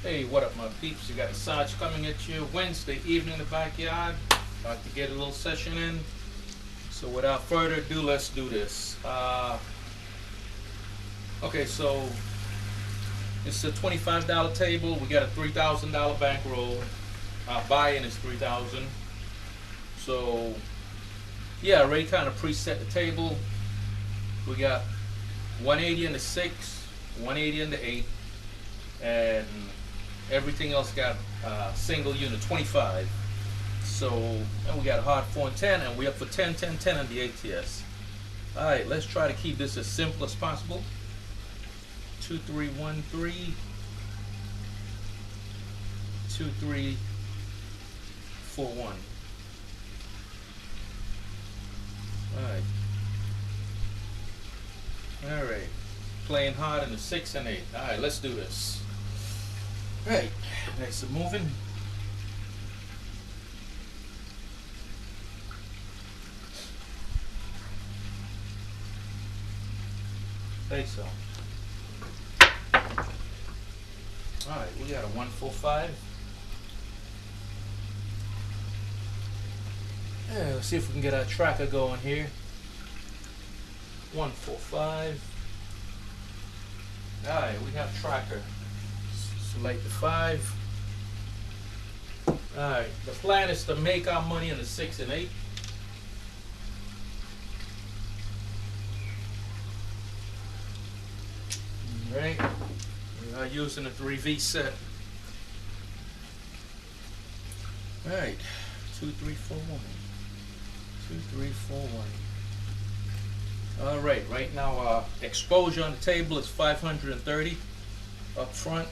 Hey, what up, my peeps? You got a Sarge coming at you Wednesday evening in the backyard. About to get a little session in. So without further ado, let's do this. Okay, so it's a $25 table. We got a $3,000 bankroll. Our buy-in is $3,000. So yeah, I already kind of preset the table. We got 180 in the 6, 180 in the 8, and everything else got single unit 25. So, and we got a hard 4 and 10, and we up for 10, 10, 10 on the ATS. Alright, let's try to keep this as simple as possible. 2, 3, 1, 3, 2, 3, 4, 1. Alright, playing hard in the 6 and 8. Alright, let's do this. Right, next to moving. Think so. Alright, we got a 145. Yeah, let's see if we can get our tracker going here. 145. Alright, we have tracker. Select the 5. Alright, the plan is to make our money in the 6 and 8. Alright, we are using the 3V set. Alright, 2, 3, 4, 1. 2, 3, 4, 1. Alright, right now our exposure on the table is 530 up front,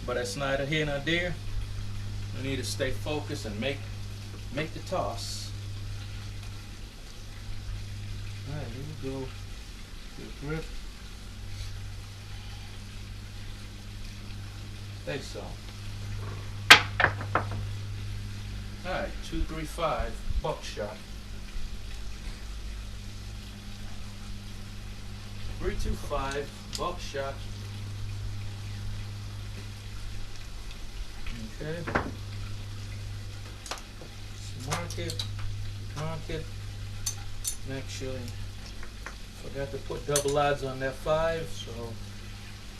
but that's neither here nor there. We need to stay focused and make the toss. Alright, here we go. Good grip. Think so. Alright, 2, 3, 5, buckshot. 3, 2, 5, buckshot. Okay. Mark it. Actually, forgot to put double odds on that 5, so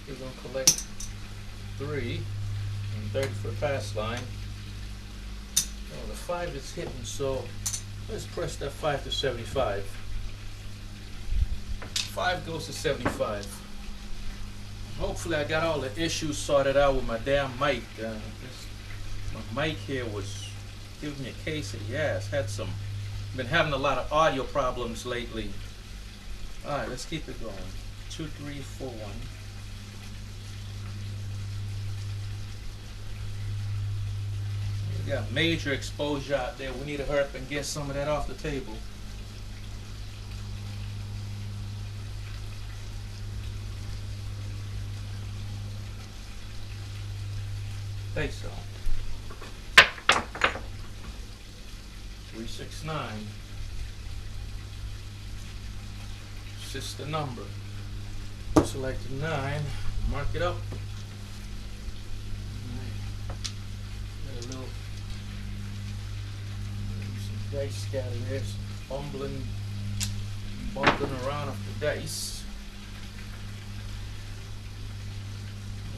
we're gonna collect 3 and 30 for the pass line. Oh, the 5 is hitting, so let's press that 5 to 75. 5 goes to 75. Hopefully I got all the issues sorted out with my damn mic. My mic here was giving me a case of the ass. Been having a lot of audio problems lately. Alright, let's keep it going. 2, 3, 4, 1. We got major exposure out there. We need to hurry up and get some of that off the table. Think so. 369. It's just a number. Select 9. Mark it up. Got a little some dice scatter there. Bumbling around off the dice.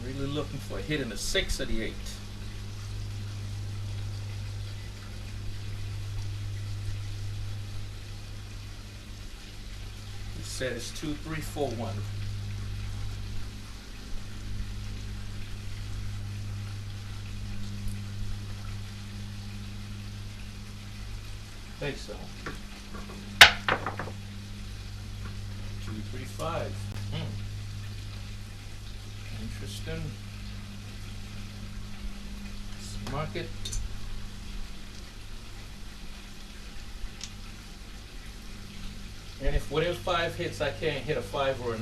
Really looking for a hit in the 6 or the 8. We said it's 2, 3, 4, 1. Think so. 2, 3, 5. Interesting. Let's mark it. And if whatever 5 hits, I can't hit a 5 or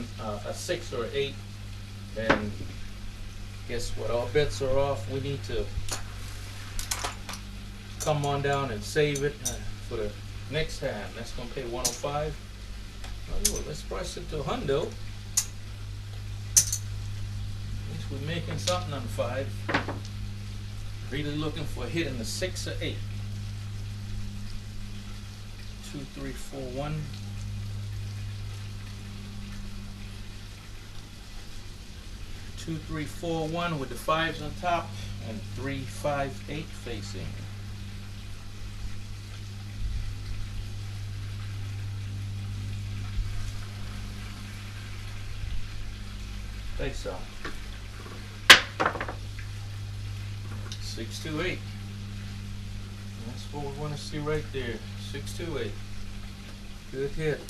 a 6 or an 8, then guess what? All bets are off. We need to come on down and save it for the next hand. That's gonna pay 105. Oh, let's price it to a hundo. We're making something on 5. Really looking for a hit in the 6 or 8. 2, 3, 4, 1. 2, 3, 4, 1 with the 5s on top, and 3, 5, 8 facing. Face off. 6, 2, 8. That's what we want to see right there. 6, 2, 8. Good hit.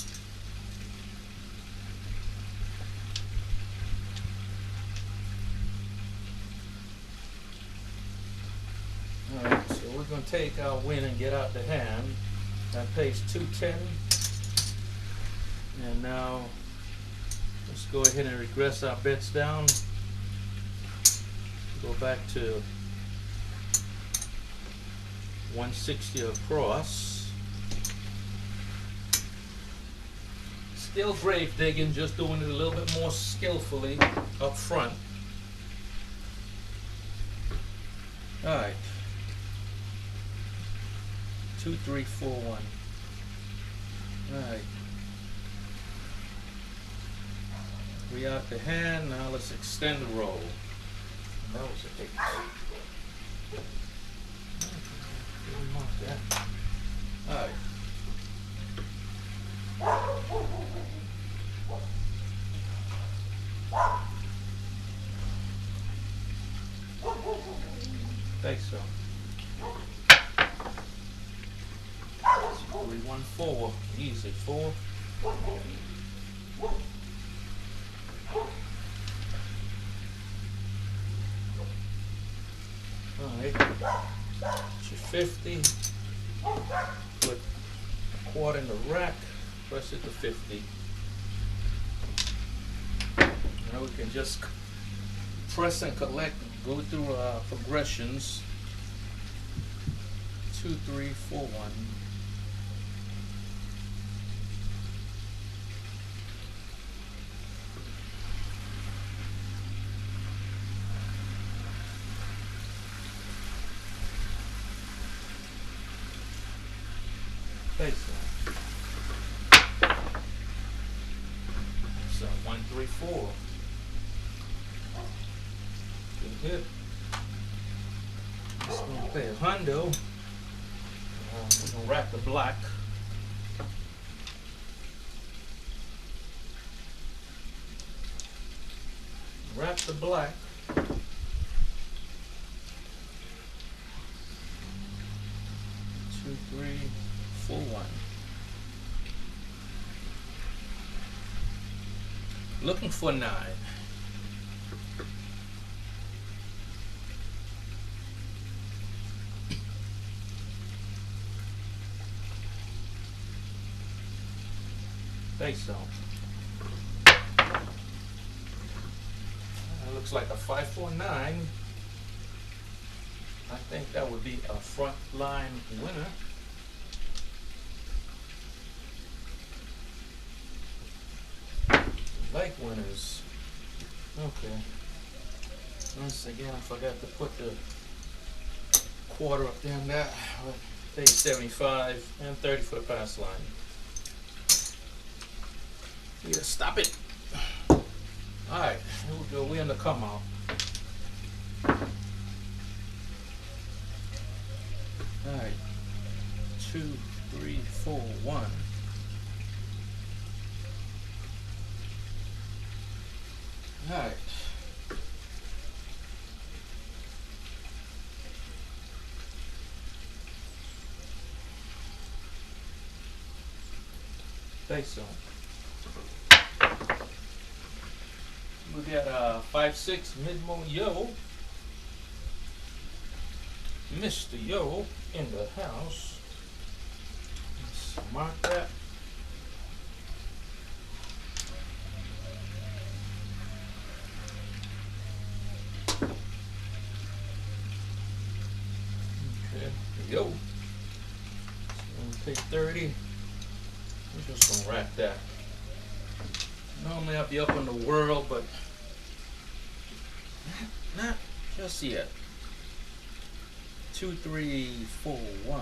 Alright, so we're going to take our win and get out the hand. That pays 210. And now let's go ahead and regress our bets down. Go back to 160 across. Still grave digging, just doing it a little bit more skillfully up front. Alright. 2, 3, 4, 1. Alright. We out the hand, now let's extend the roll. That was a 8. Alright. Think so. 3, 1, 4. Easy. 4. Alright. It's your 50. Put a quarter in the rack. Press it to 50. Now we can just press and collect, go through progressions. 2, 3, 4, 1. Face on. So 1, 3, 4. Good hit. Just gonna play a hundo. We're gonna rack the black. Wrap the black. 2, 3, 4, 1. Looking for 9. Face on. Looks like a 5, 4, 9. I think that would be a front line winner. Like winners. Okay. Once again, I forgot to put the quarter up there on that. Pay 75 and 30 for the pass line. Yeah, stop it. Alright, here we go. We're in the come out. Alright. 2, 3, 4, 1. Alright. Face on. We got 5, 6 Midmo Yo. Mr. Yo in the house. Let's mark that. Okay, yo. So we'll take 30. We're just gonna rack that. Normally I'll be up in the world, but Not just yet. 2, 3, 4, 1.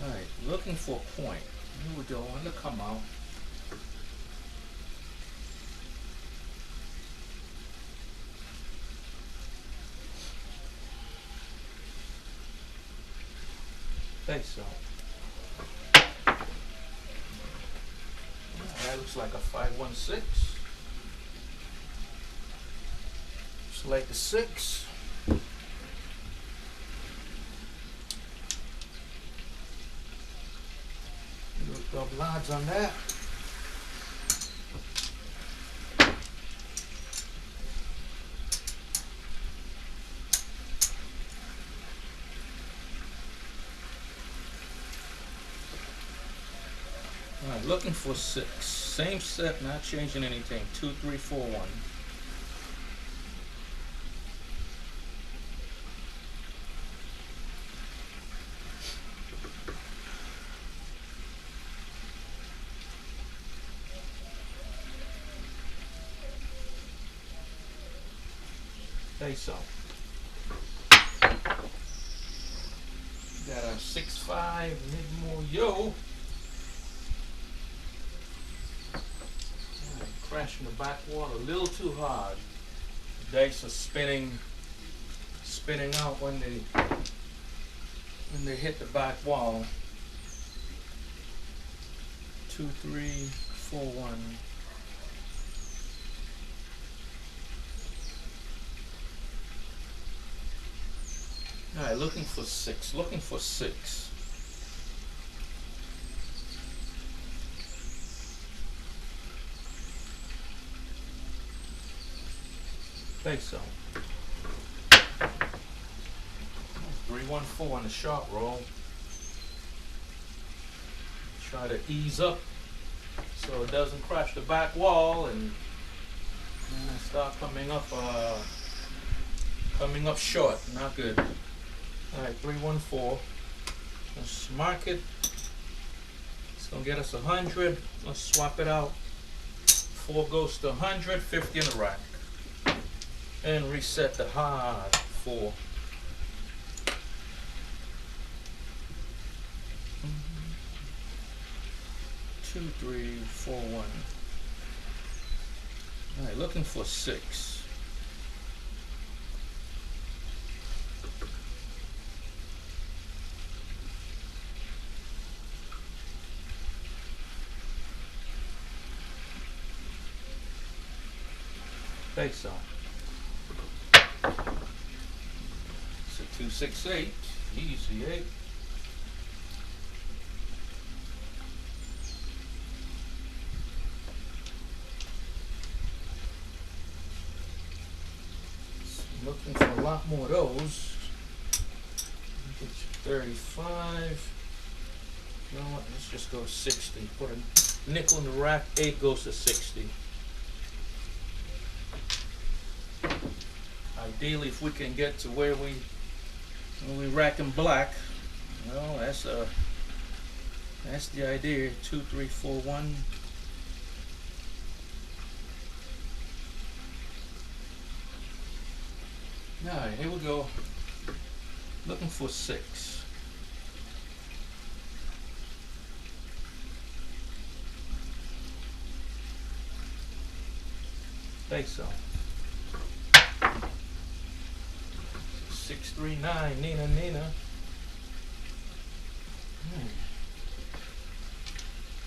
Alright, looking for a point. Here we go, on the come out. Face out. That looks like a 516. Select the 6. Double odds on that. Alright, looking for 6. Same set, not changing anything. 2, 3, 4, 1. Face up. Got a 6-5 mid more yo. Crashing the back wall a little too hard. The dice are spinning out when they hit the back wall. 2, 3, 4, 1. Alright, looking for 6. Looking for 6. Face on. 314 on the sharp roll. Try to ease up so it doesn't crash the back wall and then start coming up short. Not good. Alright, 314. Let's mark it. It's gonna get us 100. Let's swap it out. 4 goes to 100, 50 in the rack. And reset the hard 4. Two, 3, 4, 1. Alright, looking for 6. Face on. It's a 268. Easy 8. Looking for a lot more of those. Get you 35. You know what? Let's just go 60. Put a nickel in the rack. 8 goes to 60. Ideally, if we can get to where we rack in black, well, that's the idea. 2, 3, 4, 1. Alright, here we go. Looking for 6. Face off. 639, Nina.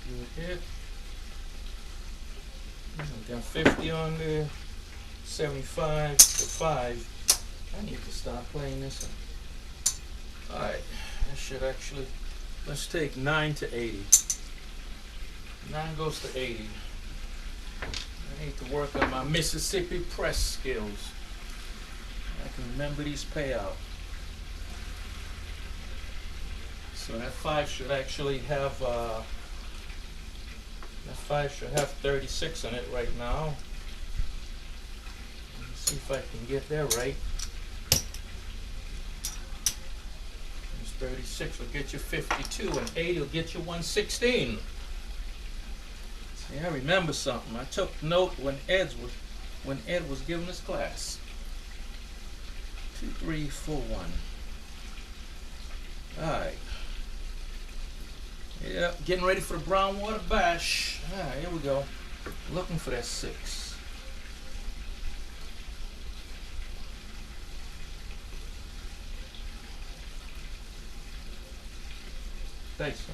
Good hit. Got 50 on there. 75 to 5. I need to start playing this one. Alright, that should actually, let's take 9 to 80. 9 goes to 80. I need to work on my Mississippi press skills. I can remember these payout. So that 5 should actually have, that 5 should have 36 in it right now. Let's see if I can get that right. 36 will get you 52, and 80 will get you 116. Yeah, I remember something. I took note when Ed was giving us class. 2, 3, 4, 1. Alright. Yep, getting ready for the brown water bash. Alright, here we go. Looking for that 6. Thanks, so.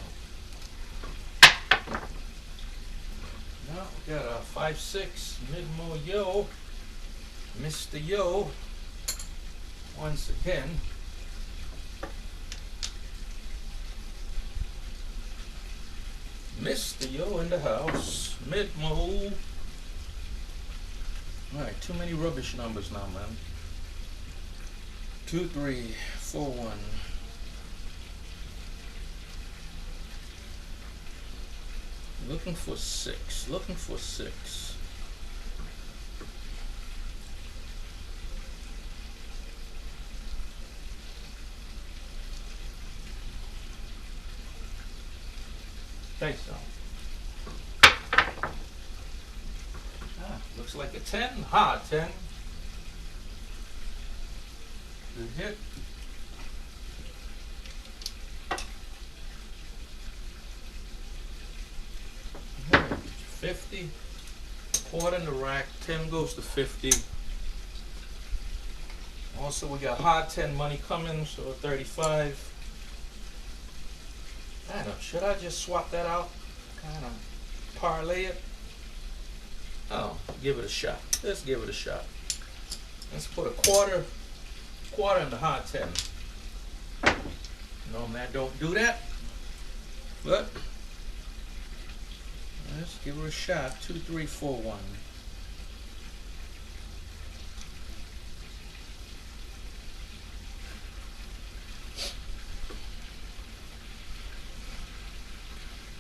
Now we got a 5-6 mid-mo yo. Mr. Yo. Once again. Mr. Yo in the house. Mid-mo. Alright, too many rubbish numbers now, man. 2, 3, 4, 1. Looking for 6. Looking for 6. Thanks, so. Looks like a 10. Ha, 10. Good hit. 50. Quarter in the rack. 10 goes to 50. Also, we got hard 10 money coming, so 35. I don't know, should I just swap that out? Kind of parlay it? Oh, give it a shot. Let's give it a shot. Let's put a quarter in the hard 10. Normally I don't do that, but let's give her a shot. 2, 3, 4, 1.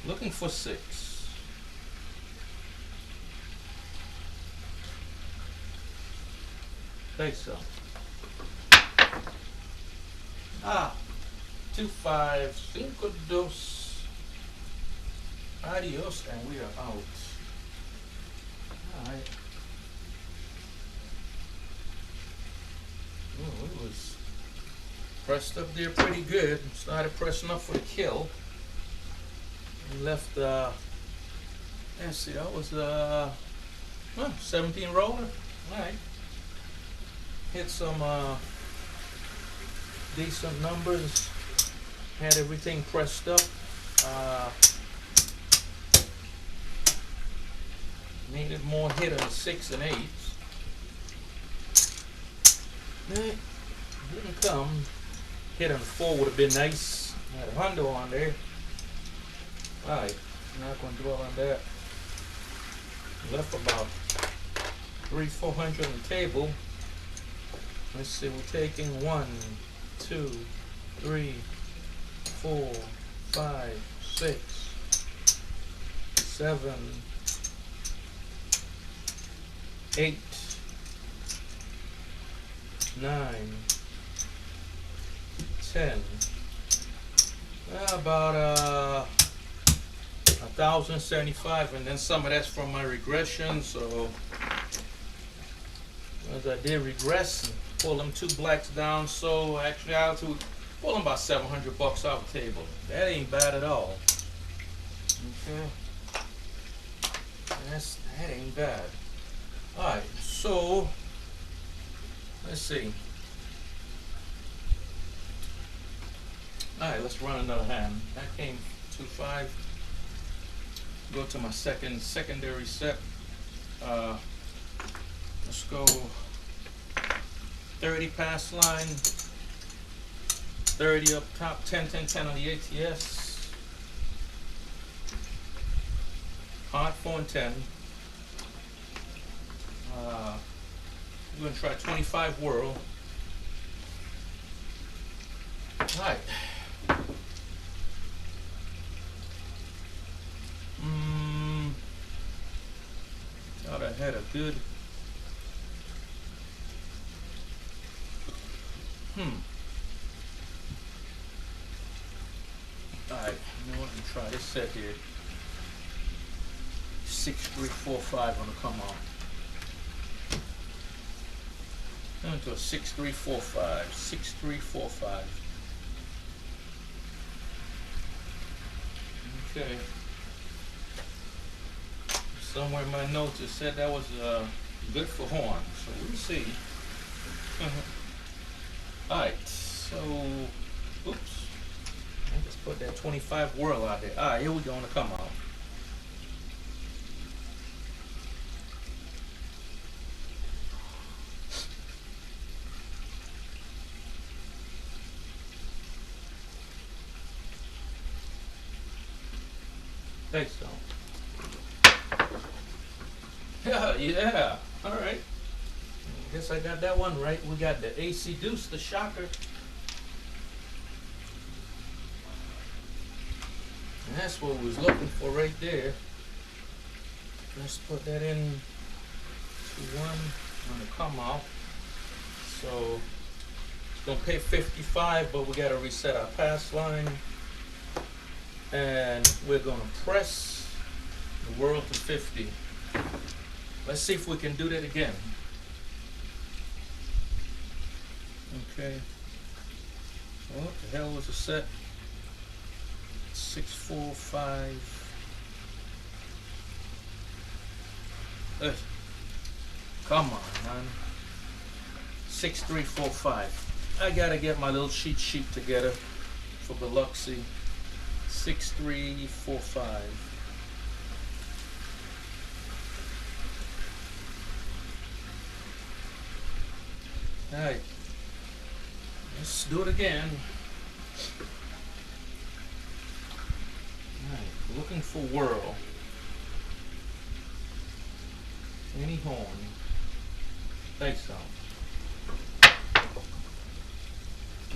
Looking for 6. Think so. 2, 5, 5 dos. Adios, and we are out. Alright. Oh, it was pressed up there pretty good. Started pressing up for the kill. We left let's see, that was 17 roller. Alright. Hit some decent numbers. Had everything pressed up. Needed more hit on 6 and 8. Didn't come. Hit on 4 would have been nice. Had a hundo on there. Alright, not going to dwell on that. Left about 300-400 on the table. Let's see, we're taking 1, 2, 3, 4, 5, 6, 7, 8, 9, 10. About 1,075, and then some of that's from my regression. So as I did regress and pull them 2 blacks down, so actually I have to pull them about $700 off the table. That ain't bad at all. Okay, that ain't bad. All right, so let's see. All right, let's run another hand. That came 2-5. Go to my secondary set. Let's go 30 pass line, 30 up top, 10, 10, 10 on the ATS. Hard 4 and 10. We're gonna try 25 whirl. All right. Thought I had a good. Alright, you know what? Let me try this set here. 6345 gonna come out. Into a 6345. 6345. Okay. Somewhere in my notes it said that was good for horn, so we'll see. Alright, so oops. I just put that 25 whirl out there. Alright, here we go on the come out. Thanks, so. Yeah. All right. Guess I got that one right. We got the AC Deuce, the shocker. And that's what we was looking for right there. Let's put that in to one on the come out. So it's gonna pay 55, but we gotta reset our pass line. And we're gonna press the whirl to 50. Let's see if we can do that again. Okay. What the hell was the set? 645. Come on, man. 6345. I gotta get my little cheat sheet together for Biloxi. 6345. Alright, let's do it again. Alright, looking for whirl. Any horn. Thanks, so.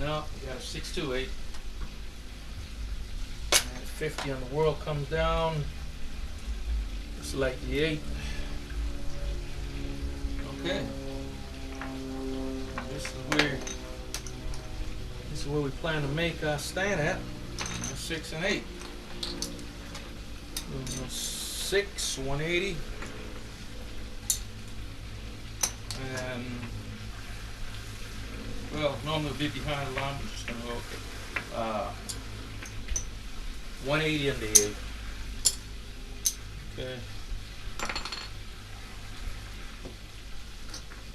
No, we got a 628. 50 on the whirl comes down. Select the 8. Okay. This is where we plan to make our stand at. 6 and 8. 6, 180. And well, normally it'll be behind the line, but just gonna go 180 in the 8. Okay.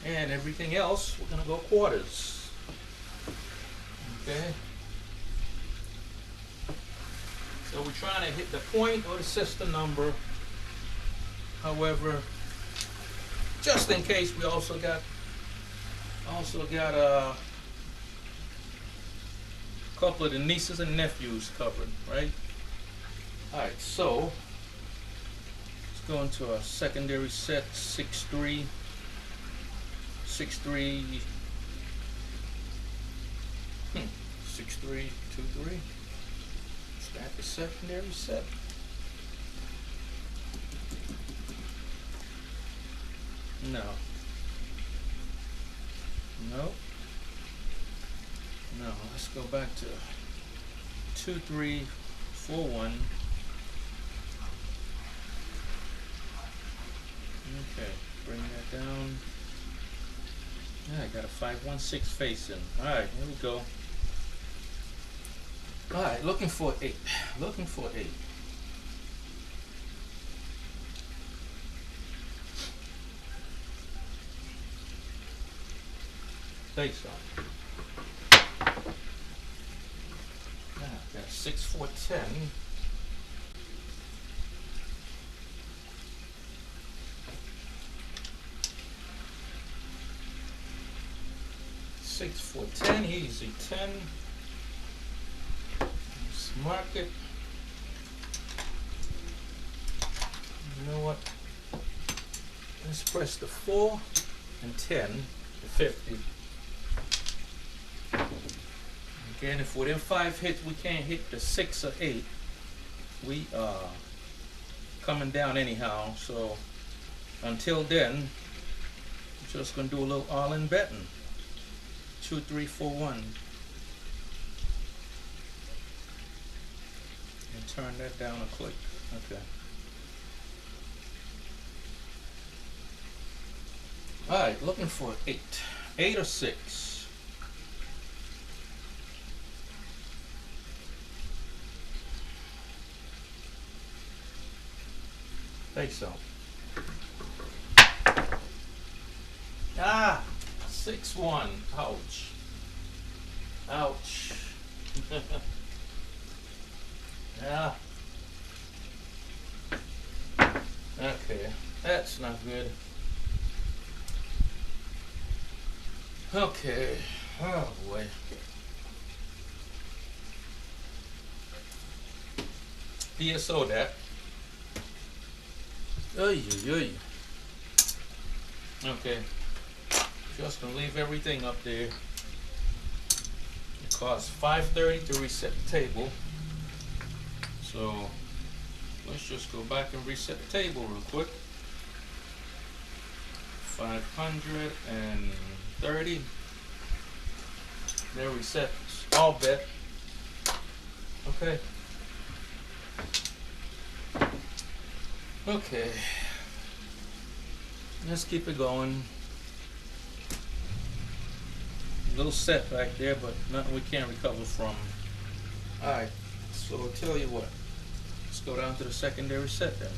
And everything else, we're gonna go quarters. Okay. So we're trying to hit the point or the system number. However, just in case, we also got a couple of the nieces and nephews covered, right? All right, so let's go into our secondary set. 6-3, 6-3, 6-3, 2-3. Start the secondary set. No. No. No. Let's go back to 2-3, 4-1. Okay, bring that down. Yeah, I got a 5-1-6 facing. Alright, here we go. Alright, looking for 8. Looking for 8. Face on. Now I've got 6-4-10. Six, 4, 10, easy 10. Let's mark it. You know what? Let's press the 4 and 10 to 50. Again, if within 5 hits we can't hit the 6 or 8, we are coming down anyhow. So until then, I'm just gonna do a little all-in betting. 2, 3, 4, 1. And turn that down a click. Okay. Alright, looking for 8. 8 or 6. Think so. Ah! 6-1. Ouch. Ouch. Yeah. Okay, that's not good. Okay. Oh boy. PSO that. Oy, oy, oy. Okay. Just gonna leave everything up there. It costs $5.30 to reset the table. So let's just go back and reset the table real quick. 530. There, reset all bet. Okay. Okay. Let's keep it going. Little setback there, but nothing we can't recover from. Alright, so I'll tell you what. Let's go down to the secondary set then.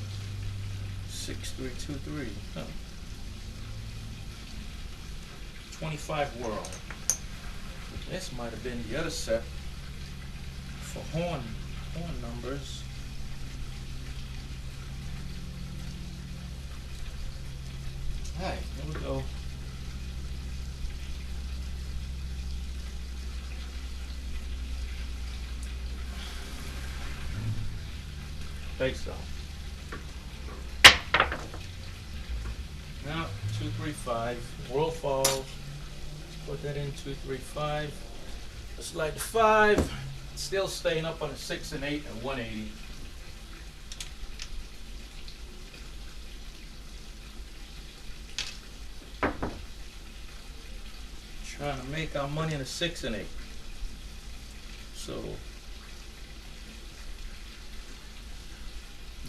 6323. Oh. 25 world. This might have been the other set for horn numbers. Alright, here we go. Face off. Now 235. World falls. Let's put that in 235. Let's light the 5. Still staying up on the 6 and 8 and 180. Trying to make our money in the 6 and 8. So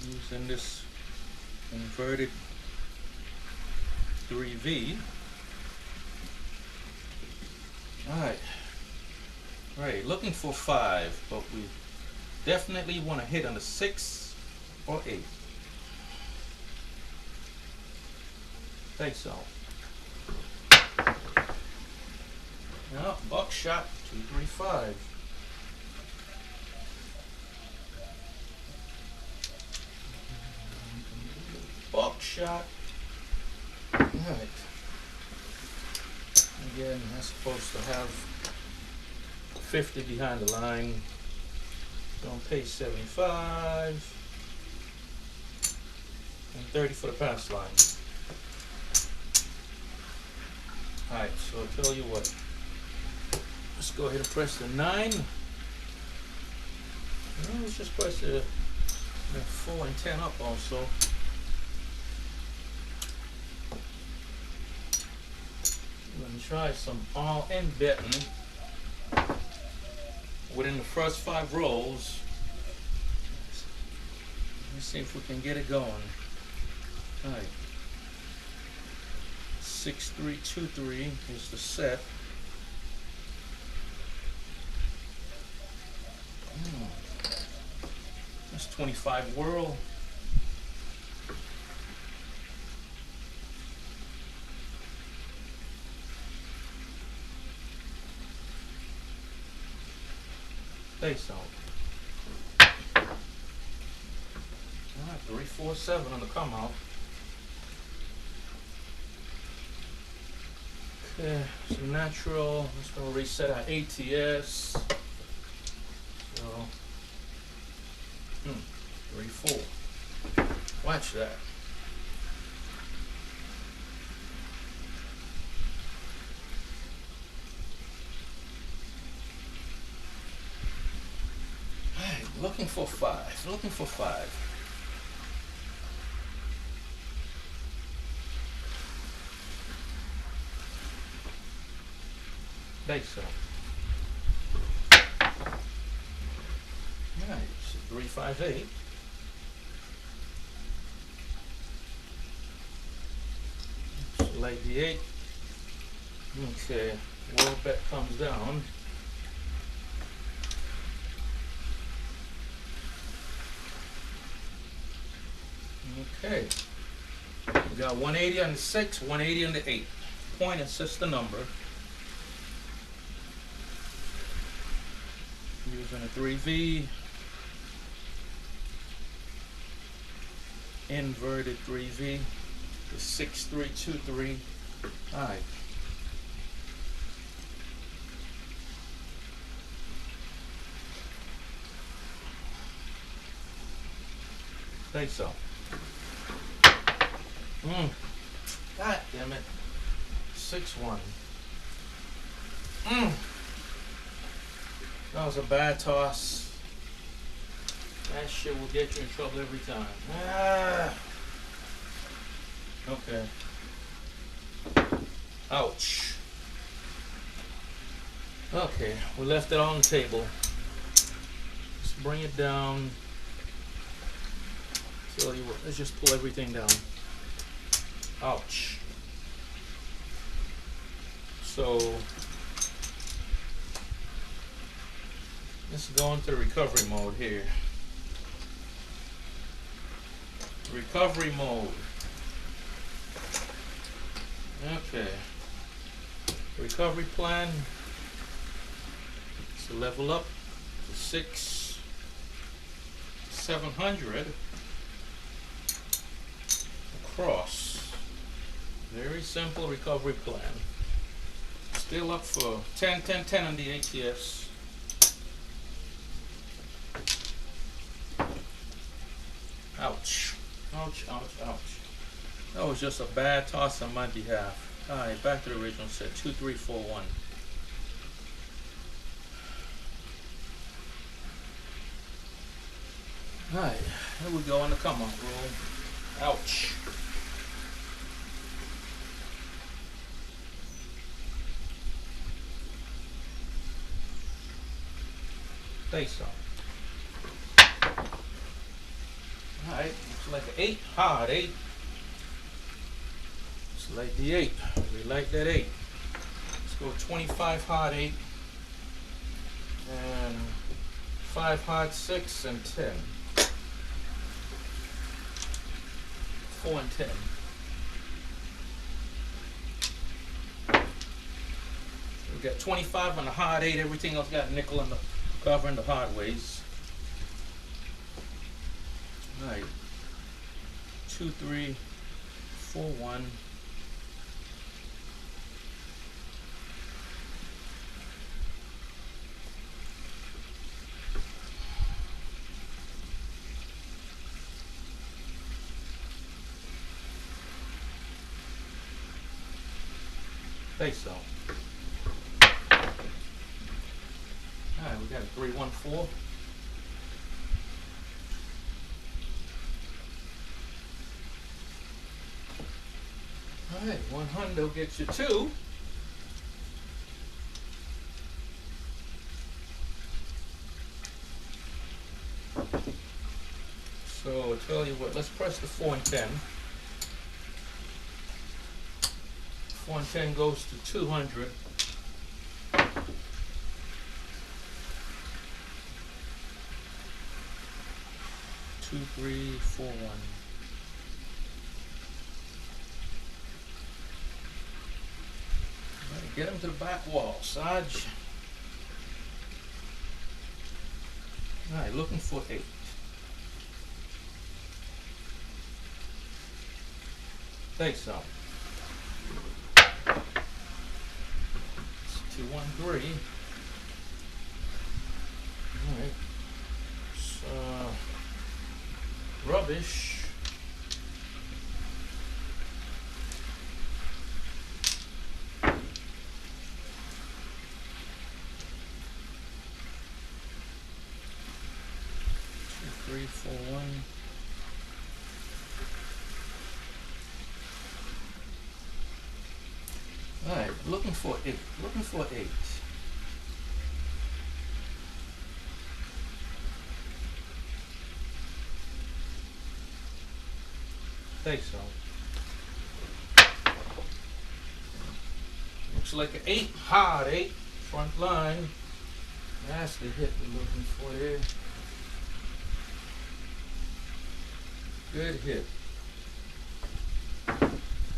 using this inverted 3V. Alright. Right, looking for 5, but we definitely want to hit on the 6 or 8. Think so. Now, buckshot 235. Buckshot. Alright. Again, that's supposed to have 50 behind the line. On page 75. And 30 for the pass line. Alright, so I'll tell you what. Let's go ahead and press the 9. Well, let's just press the 4 and 10 up also. I'm going to try some all-in betting within the first 5 rolls. Let's see if we can get it going. Alright. 6323 is the set. That's 25 world. Face on. Alright, 347 on the come out. Okay, so natural. Just gonna reset our ATS. So 3-4. Watch that. Alright, looking for 5. Looking for 5. Base so. Alright, so 358. So Select the 8. Okay, world bet comes down. Okay, we got 180 on the 6, 180 on the 8. Point assists the number. Using a 3V. Inverted 3V. The 6323. Alright. Say so. God damn it. 6-1. That was a bad toss. That shit will get you in trouble every time. Okay. Ouch. Okay, we left it on the table. Let's bring it down. Tell you what, let's just pull everything down. Ouch. So let's go into recovery mode here. Recovery mode. Okay. Recovery plan. So level up to 700 across. Very simple recovery plan. Still up for 10, 10, 10 on the ATS. Ouch. Ouch, ouch, ouch. That was just a bad toss on my behalf. Alright, back to the original set. 2, 3, 4, 1. Alright, here we go on the come up roll. Ouch. Face off. Alright, looks like an 8, hard 8. Select the 8. We like that 8. Let's go 25 hard 8. And 5 hard 6 and 10. 4 and 10. We got 25 on the hard 8. Everything else got nickel in the cover in the hard ways. Alright. 2, 3, 4, 1. Face off. Alright, we got a 3, 1, 4. Alright, 100 gets you 2. So I'll tell you what, let's press the 4 and 10. 4 and 10 goes to 200. 2, 3, 4, 1. Right, get him to the back wall, Sarge. Alright, looking for 8. Take some. 2, 1, 3. Alright. So, rubbish. Two, 3, 4, 1. Alright, looking for 8. Looking for 8. Think so. looks like an 8, hard 8, front line. That's the hit we're looking for there. Good hit.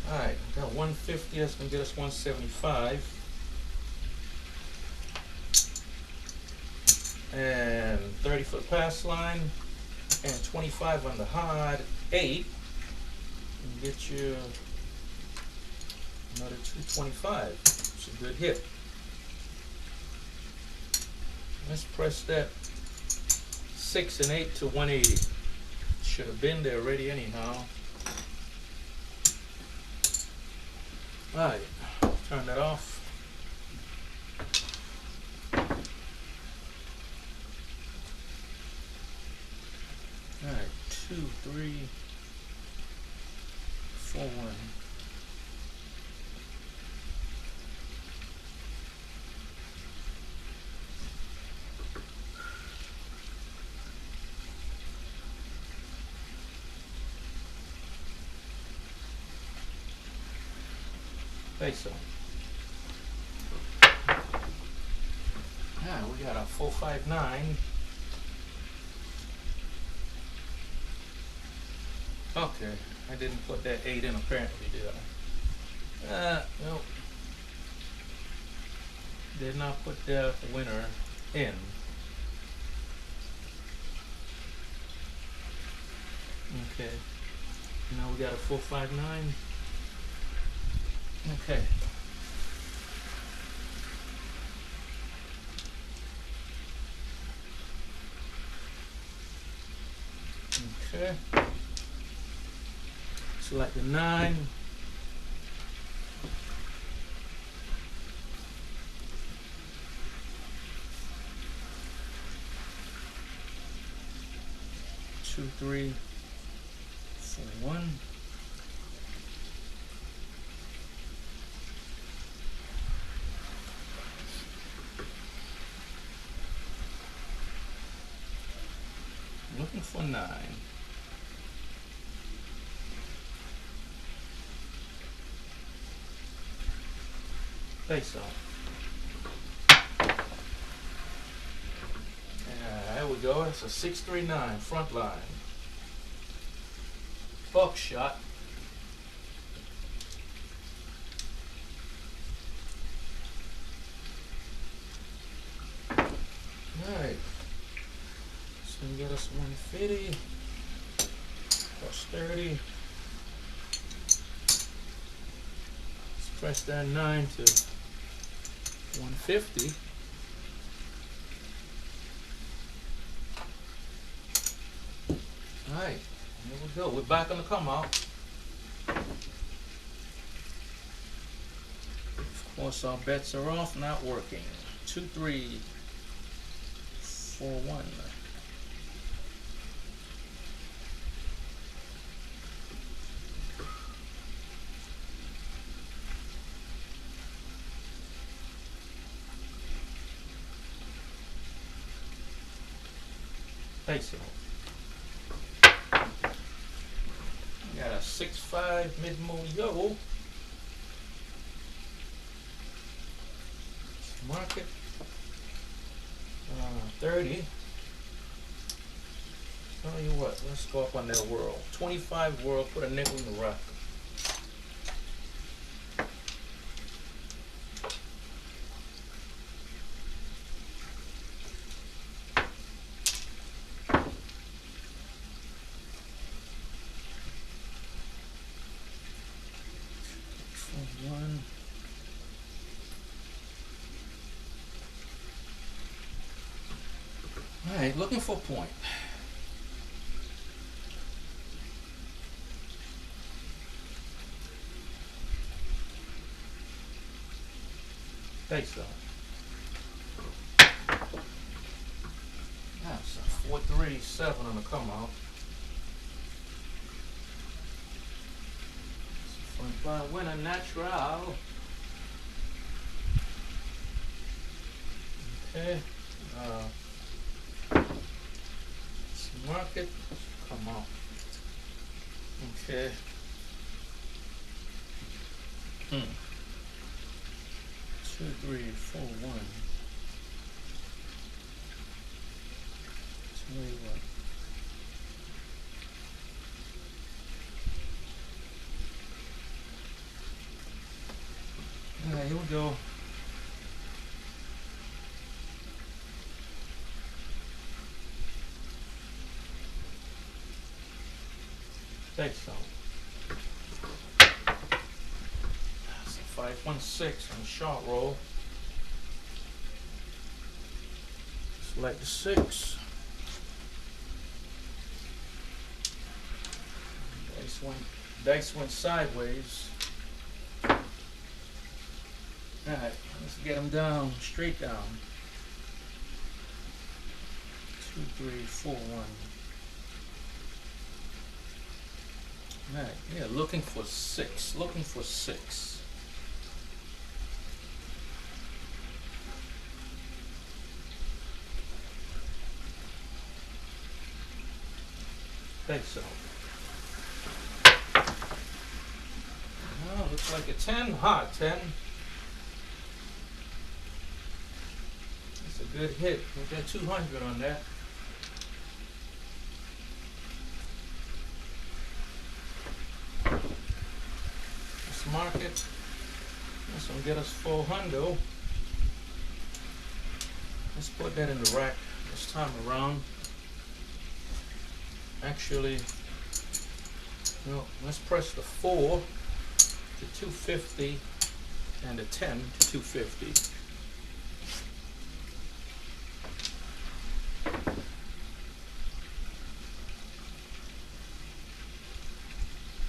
Alright, got 150, that's going to get us 175. And 30-foot pass line. And 25 on the hard 8. And get you another 225. It's a good hit. Let's press that 6 and 8 to 180. Should have been there already anyhow. Alright, turn that off. Alright, 2, 3, 4, 1. Peso. Yeah, we got a 459. Okay, I didn't put that 8 in apparently, did I? Nope. Did not put the winner in. Okay. Now we got a 459. Okay. Okay. Select the 9. Two, 3, 4, 1. Looking for 9. Face off. There we go. It's a 639 front line. Buckshot. Alright. So we get us 150 plus 30. Let's press that 9 to 150. Alright, here we go. We're back on the come out. Of course, our bets are off, not working. 2, 3, 4, 1. Peso. Got a 6-5 mid-mo-yo. Market 30. Tell you what, let's go up on that world. 25 world, put a nickel in the rock. One. All right, looking for a point. Peso. That's a 437 on the come out. Front line winner, natural. Okay. Market, come on. Okay. 2, 3, 4, 1. Tell you what. Alright, here we go. Take some. That's a 516 on the short roll. Select the 6. Dice went sideways. Alright, let's get them down, straight down. 2, 3, 4, 1. Alright, yeah, looking for 6. Looking for 6. Think so. Oh, looks like a 10. Hot 10. That's a good hit. We got 200 on that. Let's mark it. This will get us 400. Let's put that in the rack this time around. Actually, no, let's press the 4 to 250 and the 10 to 250.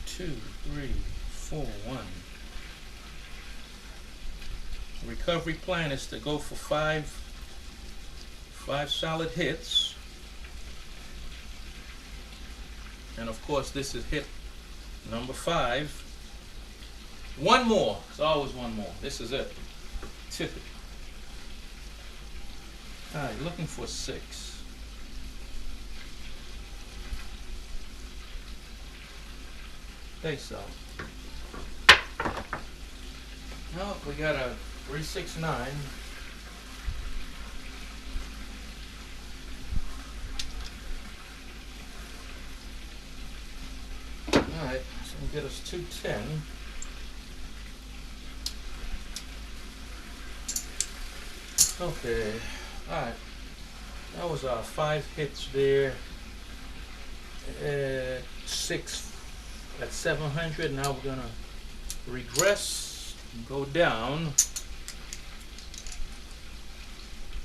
Two, 3, 4, 1. The recovery plan is to go for five solid hits. And of course, this is hit number 5. One more. It's always one more. This is it. Tip it. Alright, looking for 6. Face out. Now we got a 369. Alright, so we'll get us 210. Okay, alright. That was our 5 hits there. 6 at 700. Now we're gonna regress, go down.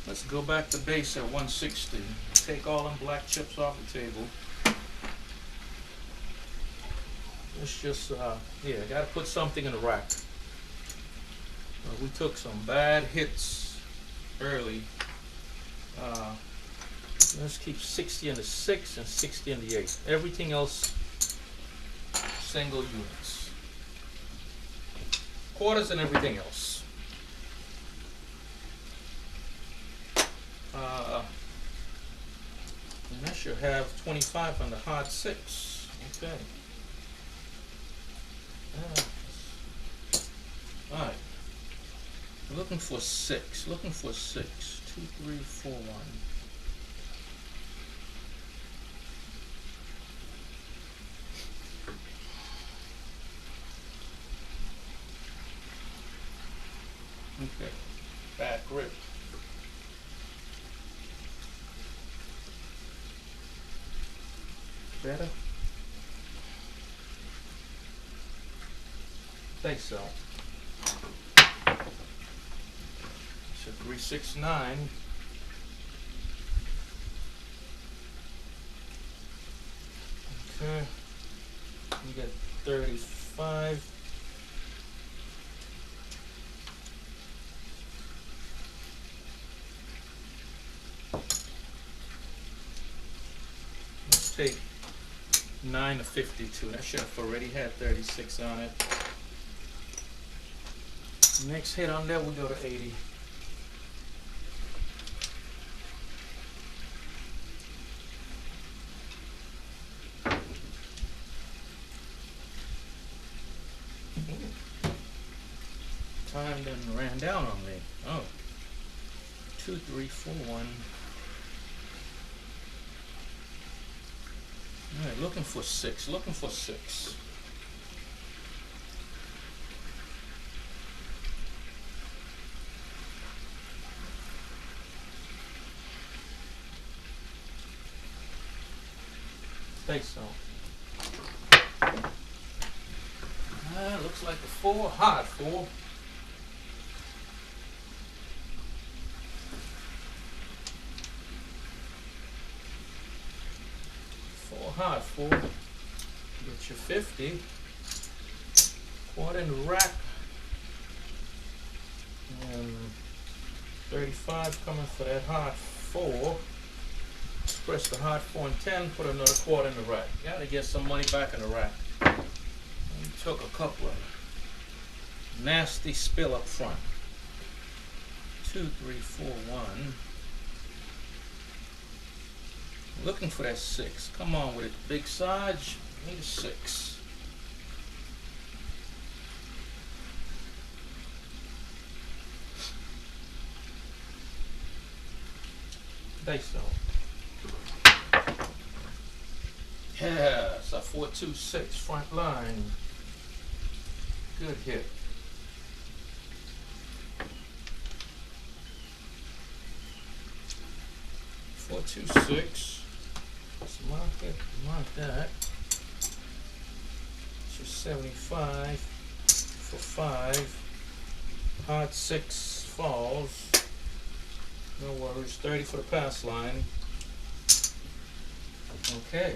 Let's go back to base at 160. Take all them black chips off the table. Let's just, yeah, gotta put something in the rack. We took some bad hits early. Let's keep 60 in the 6 and 60 in the 8. Everything else, single units. Quarters and everything else. And that should have 25 on the hard 6. Okay. Alright. Looking for 6. Looking for 6. 2, 3, 4, 1. Okay. Bad grip. Better? Think so. So 369. Okay. We got 35. Let's take 9 to 52. That should have already had 36 on it. Next hit on that, we go to 80. Time then ran down on me. Oh, 2, 3, 4, 1. All right, looking for 6. Looking for 6. Say so. Looks like a 4. Hard 4. Hard 4. Get your 50. Quarter in the rack. And 35 coming for that hard 4. Press the hard 4 and 10. Put another quarter in the rack. Gotta get some money back in the rack. We took a couple of nasty spill up front. 2, 3, 4, 1. Looking for that 6. Come on with it, Big Sarge. Need a 6. Dice though. Yeah, it's a 4-2-6 front line. Good hit. Four, 2, 6. Let's mark it, mark that. So 75 for 5. Hard 6 falls. No worries. 30 for the pass line. Okay.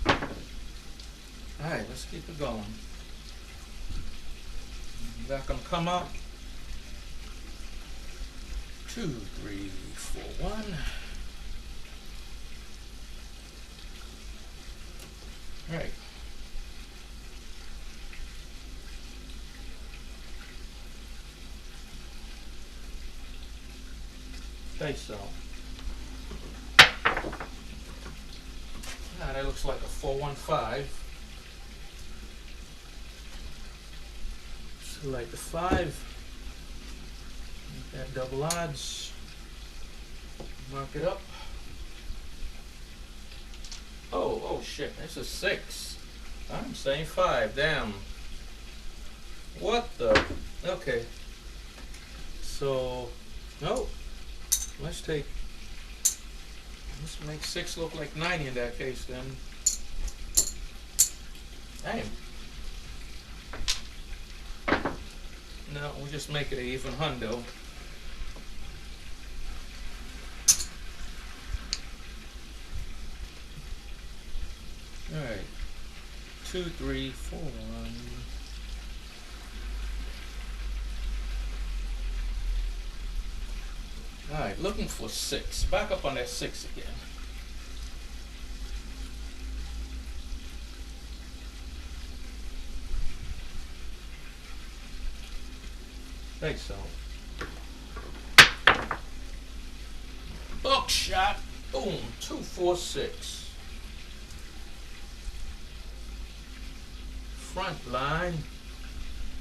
Alright, let's keep it going. Back on come up. 2, 3, 4, 1. Right. Okay, so. Now that looks like a 4-1-5. Select the 5. Make that double odds. Mark it up. Oh shit, that's a 6. I'm saying 5, damn. What the? Okay. So, no. Let's make 6 look like 90 in that case then. Damn. No, we'll just make it an even hundo. Alright. 2, 3, 4, 1. Alright, looking for 6. Back up on that 6 again. Think so. Buckshot. Boom. 2, 4, 6. Front line.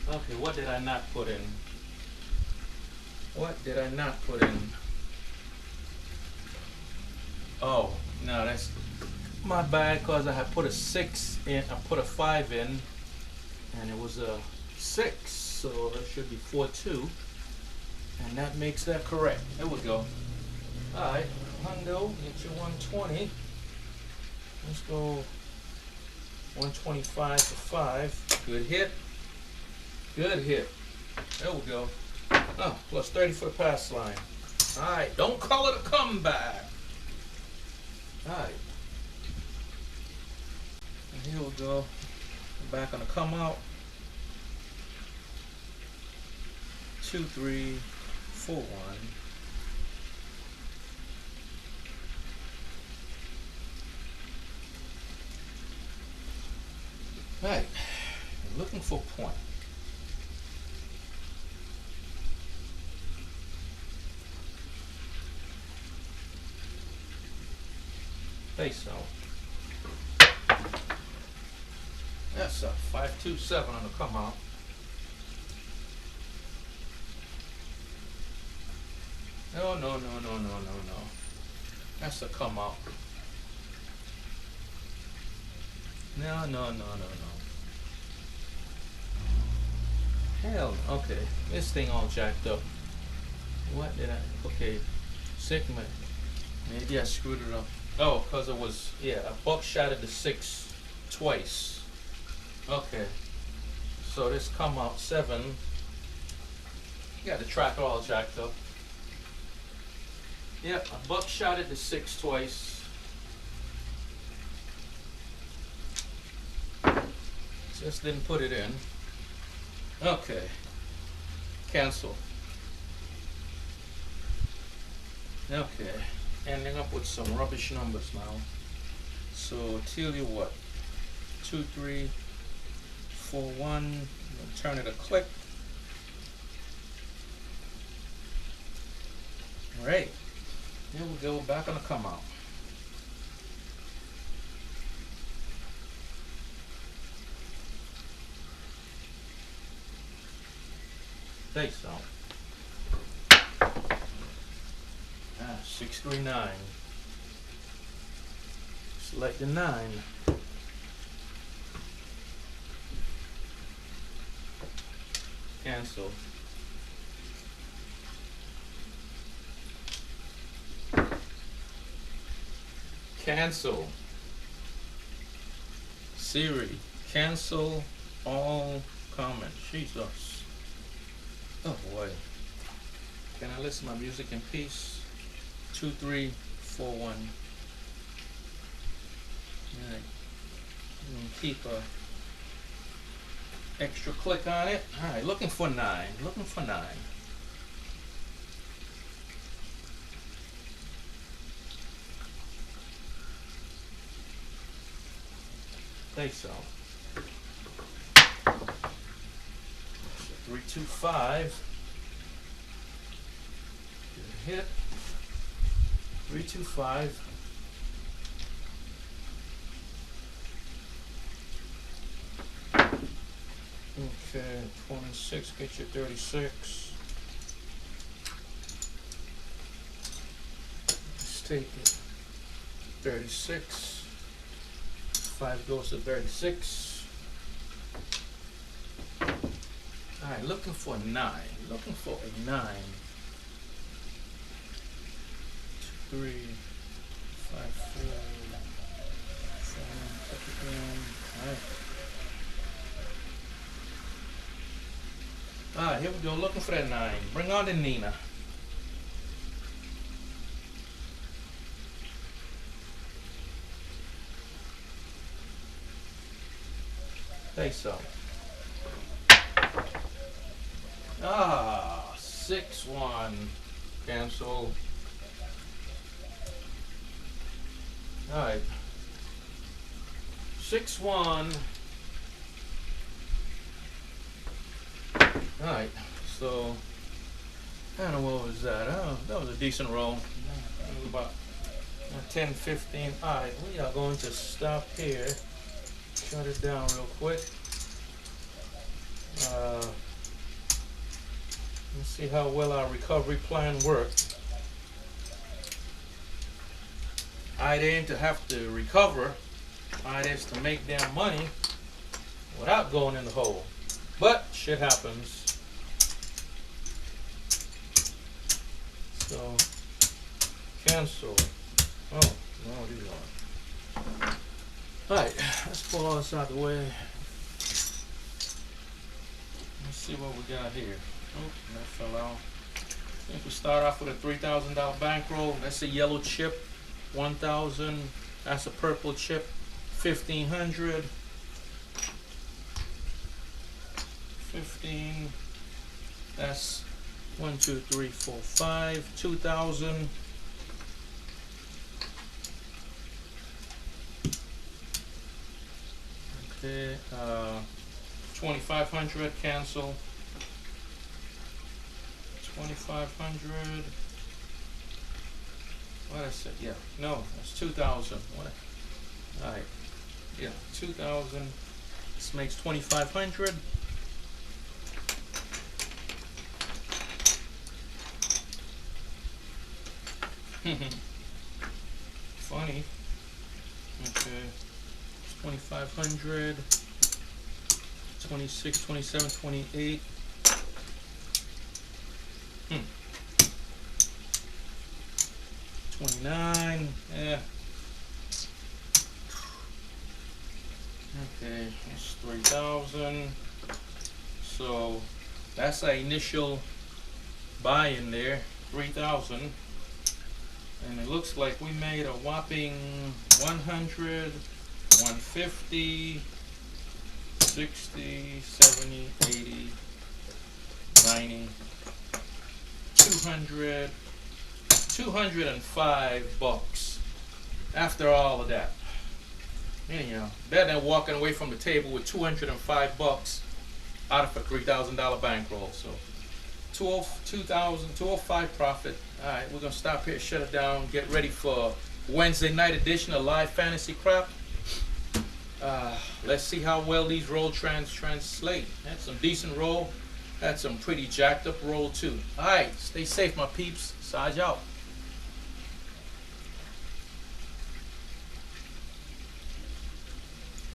Okay, what did I not put in? What did I not put in? Oh, no, that's my bad, because I had put a 6 in, I put a 5 in, and it was a 6, so that should be 4-2, and that makes that correct. There we go. Alright, hundo, get your 120. Let's go 125 for 5. Good hit. Good hit. There we go. Oh, plus 30 for the pass line. Alright, don't call it a comeback. Alright. And here we go. Back on the come out. 2, 3, 4, 1. Alright. Looking for a point. Face out. That's a 5-2-7 on the come out. No, no, no, no, no, no, no. That's to come out. No, no, no, no, no. Hell, okay. This thing all jacked up. What did I? Okay, segment. Maybe I screwed it up. Oh, cause it was a buckshot at the 6 twice. Okay, so this come out 7. You got the track all jacked up. Yep, a buckshot at the 6 twice. Just didn't put it in. Okay, cancel. Okay, ending up with some rubbish numbers now. So tell you what, 2, 3, 4, 1. Turn it a click. All right, here we go. Back on the come out. Take some. 639. Select the 9. Cancel. Cancel. Siri, cancel all comments. Jesus. Oh boy. Can I listen to my music in peace? 2, 3, 4, 1. Alright. Keep a extra click on it. Alright, looking for 9. Looking for 9. Think so. 325. Good hit. 325. Okay, 26, get you 36. Let's take it. 36. 5 goes to 36. Alright, looking for a 9. Looking for a 9. 2, 3, 5, 4, 7, put it down. Alright, here we go, looking for that 9. Bring on the Nina. Say so. 6, 1. Cancel. Alright. 6, 1. Alright, so I don't know what was that. Oh, that was a decent roll. That was about 10, 15. Alright, we are going to stop here. Shut it down real quick. Let's see how well our recovery plan worked. I'd aim to have to recover. I'd is to make damn money without going in the hole. But shit happens. So cancel. Oh, no, these are. Alright, let's pull all this out of the way. Let's see what we got here. Oh, that fell out. I think we start off with a $3,000 bankroll. That's a yellow chip. 1,000. That's a purple chip. 1,500. 15. That's 1, 2, 3, 4, 5. 2,000. Okay. 2,500. Cancel. 2,500. What I said? Yeah. No, that's 2,000. What? All right. Yeah, 2,000. This makes 2,500. Funny. Okay. 2,500. 26, 27, 28. 29. Yeah. Okay, that's 3,000. So that's our initial buy in there, 3,000. And it looks like we made a whopping 100, 150, 60, 70, 80, 90, 200, 205 bucks after all of that. Anyhow, better than walking away from the table with 205 bucks out of a $3,000 bankroll. So 205 profit. All right, we're gonna stop here, shut it down, get ready for Wednesday night edition of Live Fantasy Crap. Let's see how well these roll translate. Had some decent roll, had some pretty jacked up roll too. All right, stay safe, my peeps. Sarge out.